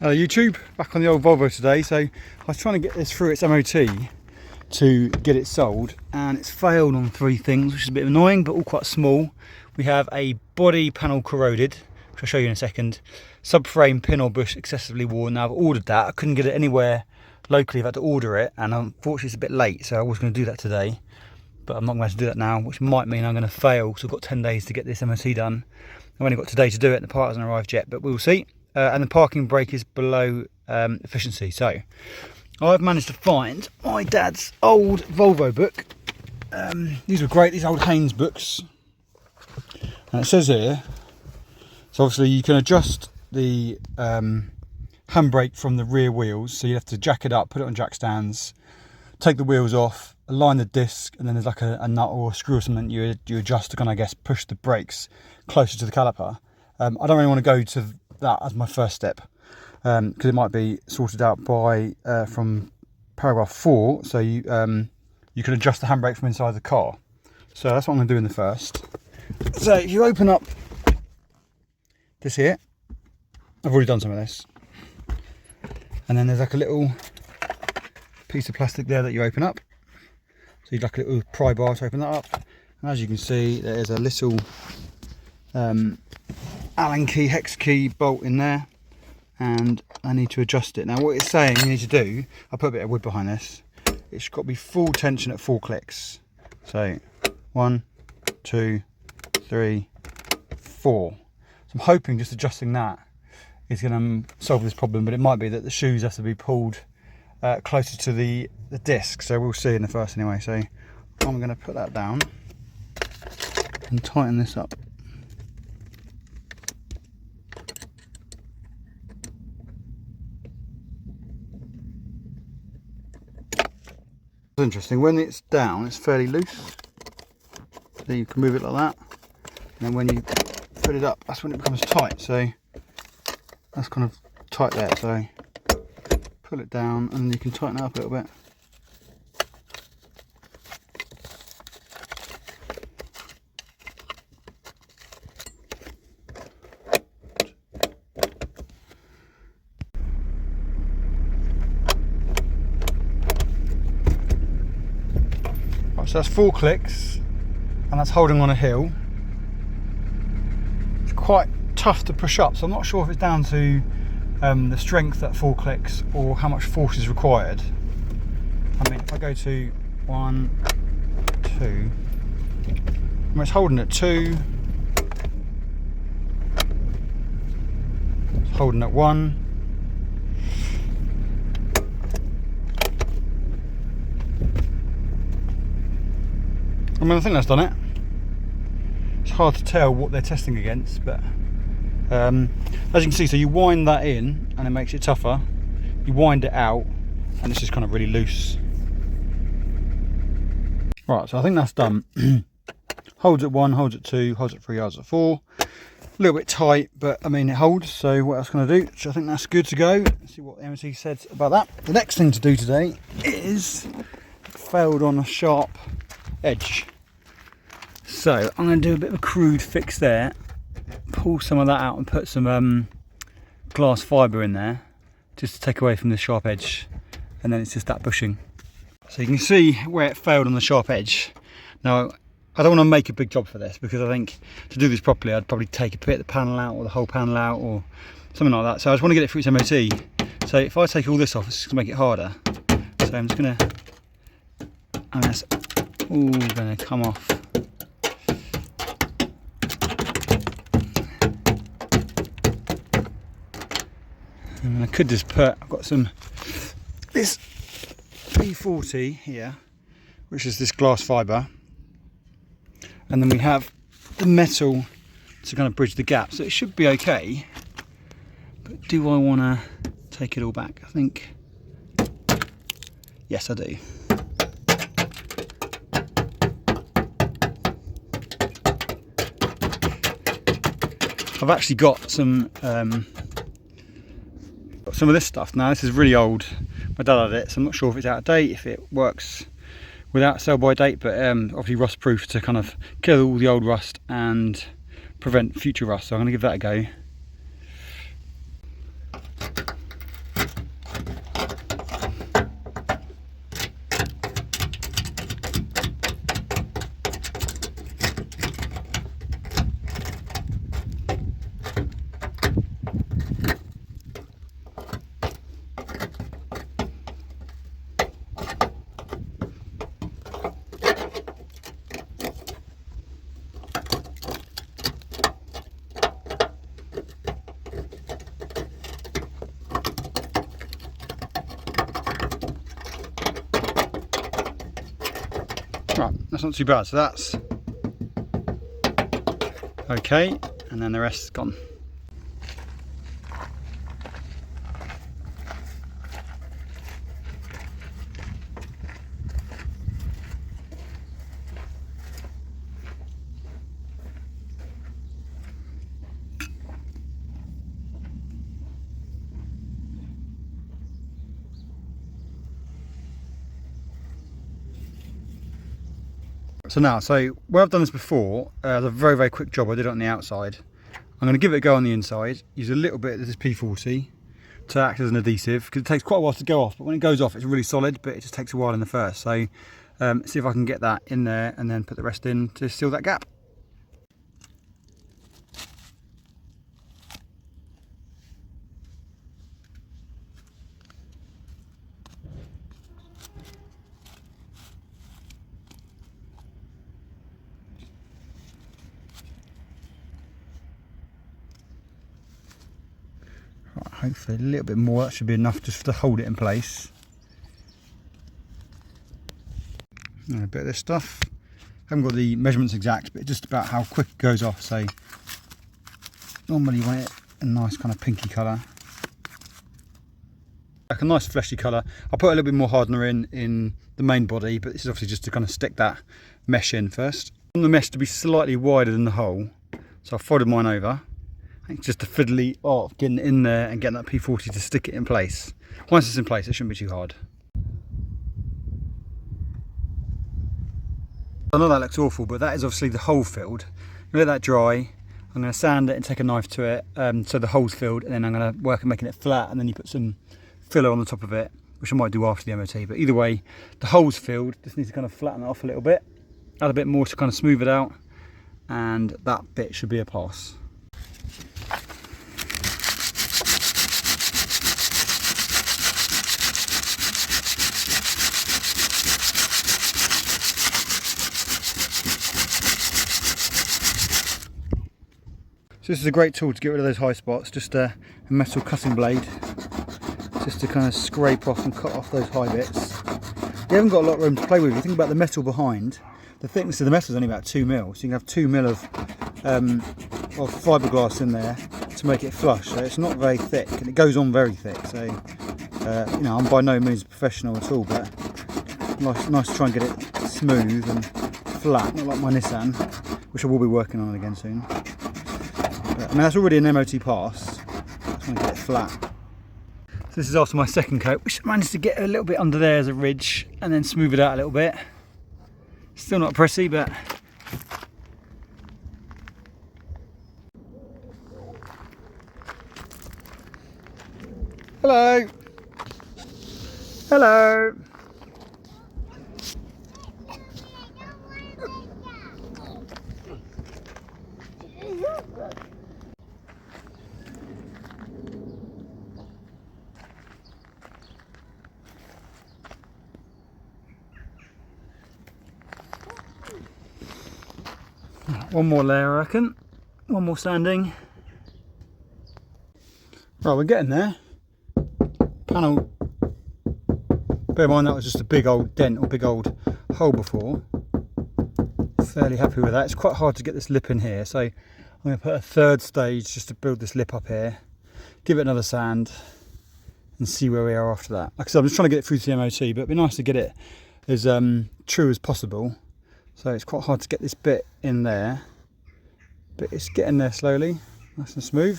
Hello YouTube, back on the old Volvo today. So I was trying to get this through its MOT to get it sold, and it's failed on three things, which is a bit annoying, but all quite small. We have a body panel corroded, which I'll show you in a second. Subframe pin or bush excessively worn. Now I've ordered that. I couldn't get it anywhere locally. I've had to order it, and unfortunately it's a bit late, so I was going to do that today, but I'm not going to do that now, which might mean I'm going to fail. So I've got 10 days to get this MOT done. I've only got today to do it, and the part hasn't arrived yet, but we'll see. And the parking brake is below efficiency. So I've managed to find my dad's old Volvo book. These were great, these old Haynes books. And it says here, so obviously you can adjust the handbrake from the rear wheels. So you have to jack it up, put it on jack stands, take the wheels off, align the disc, and then there's like a nut or a screw or something you adjust to kind of, I guess, push the brakes closer to the caliper. I don't really want to go to that as my first step, because it might be sorted out by from paragraph 4. So you can adjust the handbrake from inside the car. So that's what I'm going to do in the first. So if you open up this here, I've already done some of this, and then there's like a little piece of plastic there that you open up. So you'd like a little pry bar to open that up, and as you can see there's a little Allen key, hex key bolt in there, and I need to adjust it. Now what it's saying you need to do, I'll put a bit of wood behind this, it's got to be full tension at 4 clicks. So 1, 2, 3, 4. So I'm hoping just adjusting that is going to solve this problem, but it might be that the shoes have to be pulled closer to the disc, so we'll see in the first anyway. So I'm going to put that down and tighten this up. Interesting, when it's down it's fairly loose, so you can move it like that, and then when you put it up that's when it becomes tight. So that's kind of tight there, so pull it down and you can tighten it up a little bit. So that's 4 clicks, and that's holding on a hill. It's quite tough to push up, so I'm not sure if it's down to the strength at 4 clicks or how much force is required. I mean, if I go to 1, 2, I mean, it's holding at 2, it's holding at 1. I mean, I think that's done it. It's hard to tell what they're testing against, but as you can see, so you wind that in and it makes it tougher. You wind it out and it's just kind of really loose. Right, so I think that's done. Holds at 1, holds at 2, holds at 3, holds at 4. A little bit tight, but I mean it holds, so what else can I do? So I think that's good to go. Let's see what the MOT said about that. The next thing to do today is failed on a sharp edge. So I'm going to do a bit of a crude fix there, pull some of that out and put some glass fibre in there just to take away from the sharp edge, and then it's just that bushing. So you can see where it failed on the sharp edge. Now I don't want to make a big job for this, because I think to do this properly I'd probably take a bit of the panel out or the whole panel out or something like that. So I just want to get it through its MOT. So if I take all this off, it's going to make it harder. So I'm just going to, and that's all going to come off. And I could just put, I've got this P40 here, which is this glass fibre, and then we have the metal to kind of bridge the gap, so it should be okay. But do I want to take it all back? I think, yes I do. I've actually got some of this stuff. Now this is really old, my dad had it, so I'm not sure if it's out of date, if it works without sell by date, but obviously rust proof to kind of kill all the old rust and prevent future rust, so I'm going to give that a go. Right, that's not too bad. So that's okay, and then the rest is gone. So now, where I've done this before, a very, very quick job I did it on the outside. I'm going to give it a go on the inside, use a little bit of this P40 to act as an adhesive, because it takes quite a while to go off, but when it goes off it's really solid, but it just takes a while in the first. So see if I can get that in there and then put the rest in to seal that gap. Hopefully a little bit more, that should be enough just to hold it in place. And a bit of this stuff. I haven't got the measurements exact, but just about how quick it goes off. So normally you want it a nice kind of pinky colour. Like a nice fleshy colour. I'll put a little bit more hardener in the main body, but this is obviously just to kind of stick that mesh in first. I want the mesh to be slightly wider than the hole, so I've folded mine over. It's just a fiddly art of getting it in there and getting that P40 to stick it in place. Once it's in place, it shouldn't be too hard. I know that looks awful, but that is obviously the hole filled. Let that dry. I'm going to sand it and take a knife to it so the hole's filled, and then I'm going to work on making it flat, and then you put some filler on the top of it, which I might do after the MOT. But either way, the hole's filled. Just need to kind of flatten it off a little bit, add a bit more to kind of smooth it out, and that bit should be a pass. So this is a great tool to get rid of those high spots, just a metal cutting blade, just to kind of scrape off and cut off those high bits. You haven't got a lot of room to play with. You think about the metal behind, the thickness of the metal is only about 2 mil, so you can have 2 mil of fiberglass in there to make it flush. So it's not very thick, and it goes on very thick. So you know, I'm by no means a professional at all, but nice to try and get it smooth and flat, not like my Nissan, which I will be working on again soon. I mean, that's already an MOT pass. I just want to get it flat. So this is after my second coat, which I managed to get a little bit under there as a ridge and then smooth it out a little bit. Still not pretty, but hello. Hello. One more layer, I reckon. One more sanding. Right, we're getting there. Panel. Bear in mind that was just a big old dent or big old hole before. Fairly happy with that. It's quite hard to get this lip in here, so I'm going to put a third stage just to build this lip up here. Give it another sand and see where we are after that. Like I said, I'm just trying to get it through to the MOT, but it'd be nice to get it as true as possible. So it's quite hard to get this bit in there, but it's getting there slowly, nice and smooth.